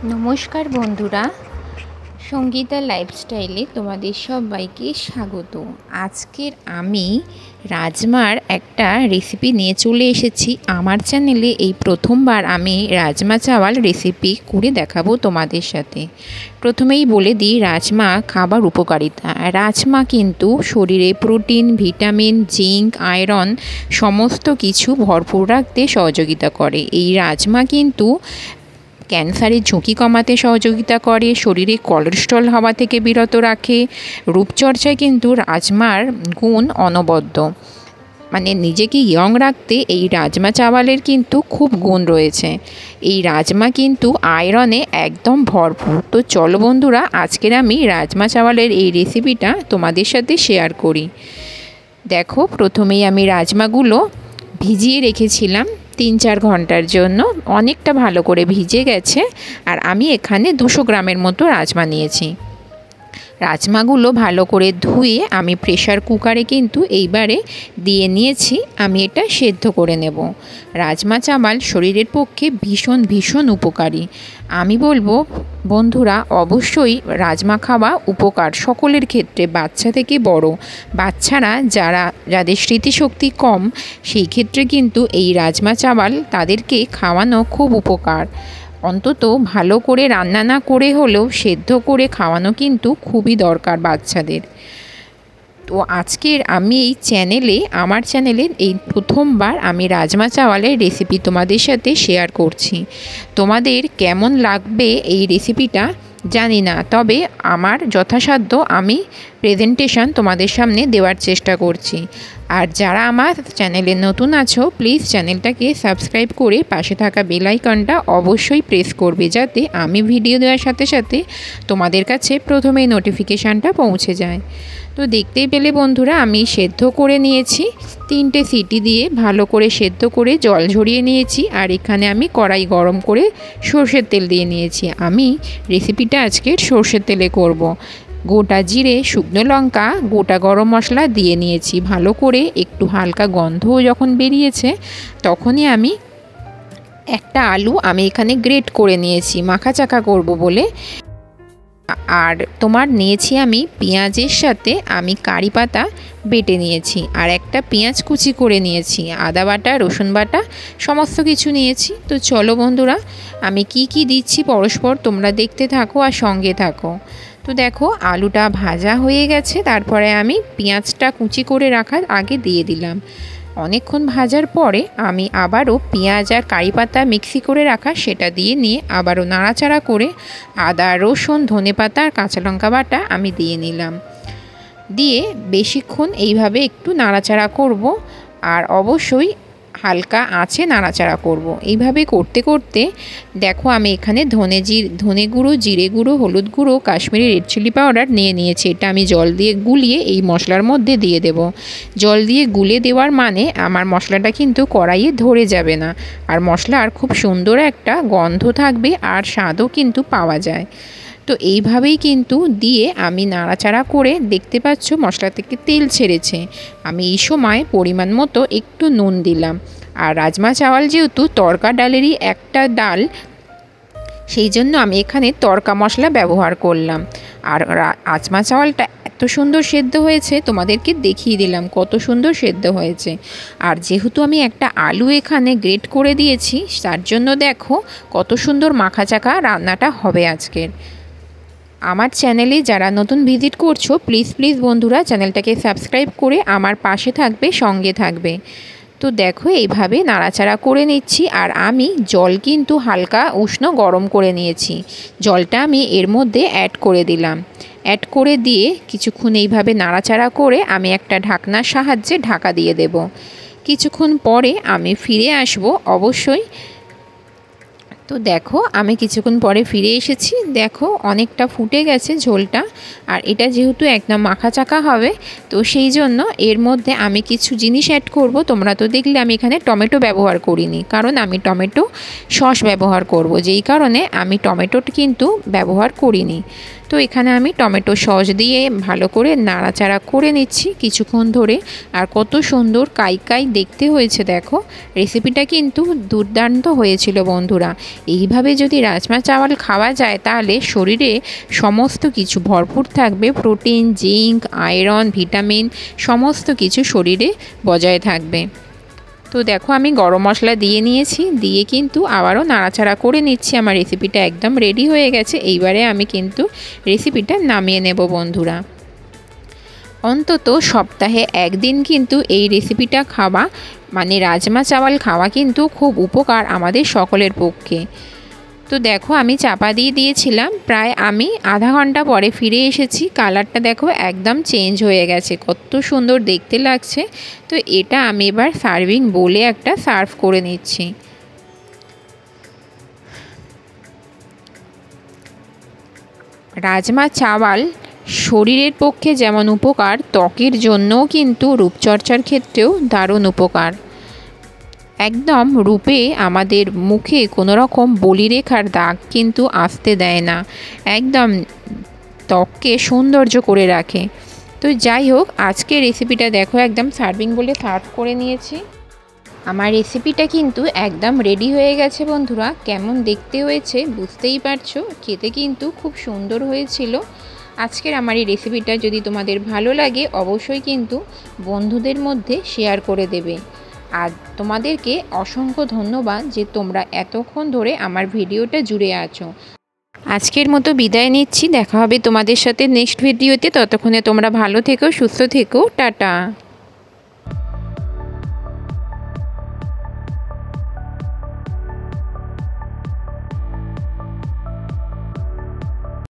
নমস্কার বন্ধুরা, সঙ্গীতা লাইফস্টাইলে তোমাদের সবাইকে স্বাগত। আজকের আমি রাজমার একটা রেসিপি নিয়ে চলে এসেছি আমার চ্যানেলে। এই প্রথমবার আমি রাজমা চাওয়াল রেসিপি করে দেখাবো তোমাদের সাথে। প্রথমেই বলে দিই রাজমা খাবার উপকারিতা। রাজমা কিন্তু শরীরে প্রোটিন, ভিটামিন, জিঙ্ক, আয়রন সমস্ত কিছু ভরপুর রাখতে সহযোগিতা করে। এই রাজমা কিন্তু ক্যান্সারের ঝুঁকি কমাতে সহযোগিতা করে, শরীরে কোলেস্ট্রল হওয়া থেকে বিরত রাখে। রূপচর্চায় কিন্তু রাজমার গুণ অনবদ্য, মানে নিজেকে ইয়ং রাখতে এই রাজমা চাওয়ালের কিন্তু খুব গুণ রয়েছে। এই রাজমা কিন্তু আয়রনে একদম ভরপুর। তো চলো বন্ধুরা, আজকের আমি রাজমা চাওয়ালের এই রেসিপিটা তোমাদের সাথে শেয়ার করি। দেখো, প্রথমেই আমি রাজমাগুলো ভিজিয়ে রেখেছিলাম 3-4 ঘন্টার জন্য। অনেকটা ভালো করে ভিজে গেছে। আর আমি এখানে 200 গ্রামের মতো রাজমা নিয়েছি। রাজমাগুলো ভালো করে ধুয়ে আমি প্রেশার কুকারে কিন্তু এইবারে দিয়ে নিয়েছি। আমি এটা সেদ্ধ করে নেব। রাজমা চাওয়াল শরীরের পক্ষে ভীষণ ভীষণ উপকারী। আমি বলবো বন্ধুরা, অবশ্যই রাজমা খাওয়া উপকার সকলের ক্ষেত্রে, বাচ্চা থেকে বড়। বাচ্চারা যাদের স্মৃতিশক্তি কম, সেই ক্ষেত্রে কিন্তু এই রাজমা চাওয়াল তাদেরকে খাওয়ানো খুব উপকার। অন্তত ভালো করে রান্না না করে হলেও সেদ্ধ করে খাওয়ানো কিন্তু খুবই দরকার বাচ্চাদের। তো আজকের আমি আমার চ্যানেলে এই প্রথমবার আমি রাজমা চাওয়ালের রেসিপি তোমাদের সাথে শেয়ার করছি। তোমাদের কেমন লাগবে এই রেসিপিটা জানি না, তবে আমার যথাসাধ্য আমি প্রেজেন্টেশন তোমাদের সামনে দেওয়ার চেষ্টা করছি। আর যারা আমার চ্যানেলে নতুন আছো, প্লিজ চ্যানেলটাকে সাবস্ক্রাইব করে পাশে থাকা বেল আইকনটা অবশ্যই প্রেস করবে, যাতে আমি ভিডিও দেওয়ার সাথে সাথে তোমাদের কাছে প্রথমেই নোটিফিকেশানটা পৌঁছে যায়। তো দেখতেই পেলে বন্ধুরা, আমি সেদ্ধ করে নিয়েছি। 3টে সিটি দিয়ে ভালো করে সেদ্ধ করে জল ঝরিয়ে নিয়েছি। আর এখানে আমি কড়াই গরম করে সর্ষের তেল দিয়ে নিয়েছি। আমি রেসিপিটা আজকের সর্ষের তেলে করব। গোটা জিরে, শুকনো লঙ্কা, গোটা গরম মশলা দিয়ে নিয়েছি। ভালো করে একটু হালকা গন্ধ যখন বেরিয়েছে, তখনই আমি একটা আলু আমি এখানে গ্রেট করে নিয়েছি মাখা চাকা করব বলে। আর নিয়েছি আমি পেঁয়াজের সাথে আমি কারি পাতা বেটে নিয়েছি। আর একটা পেঁয়াজ কুচি করে নিয়েছি, আদা বাটা, রসুন বাটা সমস্ত কিছু নিয়েছি। তো চলো বন্ধুরা, আমি কি দিচ্ছি পরস্পর তোমরা দেখতে থাকো আর সঙ্গে থাকো। তো দেখো, আলুটা ভাজা হয়ে গেছে। তারপরে আমি পেঁয়াজটা কুচি করে রাখার আগে দিয়ে দিলাম। অনেকক্ষণ ভাজার পরে আমি আবারও পেঁয়াজ আর কারি পাতা মিক্সি করে রাখা সেটা দিয়ে নিয়ে আবারও নাড়াচাড়া করে আদা, রসুন, ধনেপাতা আর কাঁচা লঙ্কা বাটা আমি দিয়ে নিলাম। দিয়ে বেশিক্ষণ এইভাবে একটু নাড়াচাড়া করব। আর অবশ্যই হালকা আঁচে নাড়াচাড়া করব। এইভাবে করতে করতে দেখো, আমি এখানে ধনে গুঁড়ো, জিরে গুঁড়ো, হলুদ গুঁড়ো, কাশ্মীরি রেড চিলি পাউডার নিয়েছি। এটা আমি জল দিয়ে গুলিয়ে এই মশলার মধ্যে দিয়ে দেব। জল দিয়ে গুলে দেওয়ার মানে আমার মশলাটা কিন্তু কড়াইয়ে ধরে যাবে না, আর মশলার খুব সুন্দর একটা গন্ধ থাকবে, আর স্বাদও কিন্তু পাওয়া যায়। তো এইভাবেই কিন্তু দিয়ে আমি নাড়াচাড়া করে, দেখতে পাচ্ছ মশলা থেকে তেল ছেড়েছে। আমি এই সময় পরিমাণ মতো একটু নুন দিলাম। আর রাজমা চাওয়াল যেহেতু তড়কা ডালেরই একটা ডাল, সেই জন্য আমি এখানে তড়কা মশলা ব্যবহার করলাম। আর রাজমা চাওয়ালটা এত সুন্দর সেদ্ধ হয়েছে, তোমাদেরকে দেখিয়ে দিলাম কত সুন্দর সেদ্ধ হয়েছে। আর যেহেতু আমি একটা আলু এখানে গ্রেট করে দিয়েছি, তার জন্য দেখো কত সুন্দর মাখা চাকা রান্নাটা হবে আজকের। আমার চ্যানেলে যারা নতুন ভিজিট করছো, প্লিজ বন্ধুরা চ্যানেলটাকে সাবস্ক্রাইব করে আমার পাশে থাকবে, সঙ্গে থাকবে। তো দেখো, এইভাবে নাড়াচাড়া করে নিচ্ছি। আর আমি জল কিন্তু হালকা উষ্ণ গরম করে নিয়েছি। জলটা আমি এর মধ্যে অ্যাড করে দিলাম। অ্যাড করে দিয়ে কিছুক্ষণ এইভাবে নাড়াচাড়া করে আমি একটা ঢাকনার সাহায্যে ঢাকা দিয়ে দেব। কিছুক্ষণ পরে আমি ফিরে আসব অবশ্যই। তো দেখো, আমি কিছুক্ষণ পরে ফিরে এসেছি। দেখো, অনেকটা ফুটে গেছে ঝোলটা। আর এটা যেহেতু একদম মাখা চাকা হবে, তো সেই জন্য এর মধ্যে আমি কিছু জিনিস অ্যাড করব। তোমরা তো দেখলে আমি এখানে টমেটো ব্যবহার করিনি, কারণ আমি টমেটো সস ব্যবহার করব, যেই কারণে আমি টমেটোটা কিন্তু ব্যবহার করিনি। তো এখানে আমি টমেটো সস দিয়ে ভালো করে নাড়াচাড়া করে নিচ্ছি কিছুক্ষণ ধরে। আর কত সুন্দর কাই কাই দেখতে হয়েছে দেখো। রেসিপিটা কিন্তু দুর্দান্ত হয়েছিল বন্ধুরা। এইভাবে যদি রাজমা চাওয়াল খাওয়া যায় তাহলে শরীরে সমস্ত কিছু ভরপুর থাকবে, প্রোটিন, জিঙ্ক, আয়রন, ভিটামিন সমস্ত কিছু শরীরে বজায় থাকবে। তো দেখো আমি গরম মশলা দিয়ে নিয়েছি, দিয়ে কিন্তু আবারও নাড়াচাড়া করে নিচ্ছি। আমার রেসিপিটা একদম রেডি হয়ে গেছে। এইবারে আমি কিন্তু রেসিপিটা নামিয়ে নেব বন্ধুরা। অন্তত সপ্তাহে একদিন কিন্তু এই রেসিপিটা খাওয়া মানে রাজমা চাওয়াল খাওয়া কিন্তু খুব উপকার আমাদের সকলের পক্ষে। তো দেখো আমি চাপা দিয়ে দিয়েছিলাম, প্রায় আমি আধা ঘন্টা পরে ফিরে এসেছি। কালারটা দেখো একদম চেঞ্জ হয়ে গেছে, কত সুন্দর দেখতে লাগছে। তো এটা আমি এবার সার্ভিং বোলে একটা সার্ভ করে নিচ্ছি। রাজমা চাওয়াল শরীরের পক্ষে যেমন উপকার, ত্বকের জন্যও কিন্তু রূপচর্চার ক্ষেত্রেও দারুণ উপকার। একদম রূপে আমাদের মুখে কোনো রকম বলিরেখার দাগ কিন্তু আসতে দেয় না, একদম ত্বককে সৌন্দর্য করে রাখে। তো যাই হোক, আজকের রেসিপিটা দেখো একদম সার্ভিং বলে সার্ভ করে নিয়েছি। আমার রেসিপিটা কিন্তু একদম রেডি হয়ে গেছে বন্ধুরা। কেমন দেখতে হয়েছে বুঝতেই পারছো, খেতে কিন্তু খুব সুন্দর হয়েছিল। আজকের আমার এই রেসিপিটা যদি তোমাদের ভালো লাগে অবশ্যই কিন্তু বন্ধুদের মধ্যে শেয়ার করে দেবে। আর তোমাদেরকে অসংখ্য ধন্যবাদ যে তোমরা এতক্ষণ ধরে আমার ভিডিওটা জুড়ে আছো। আজকের মতো বিদায় নিচ্ছি, দেখা হবে তোমাদের সাথে নেক্সট ভিডিওতে। ততক্ষণে তোমরা ভালো থেকো, সুস্থ থেকো, টাটা।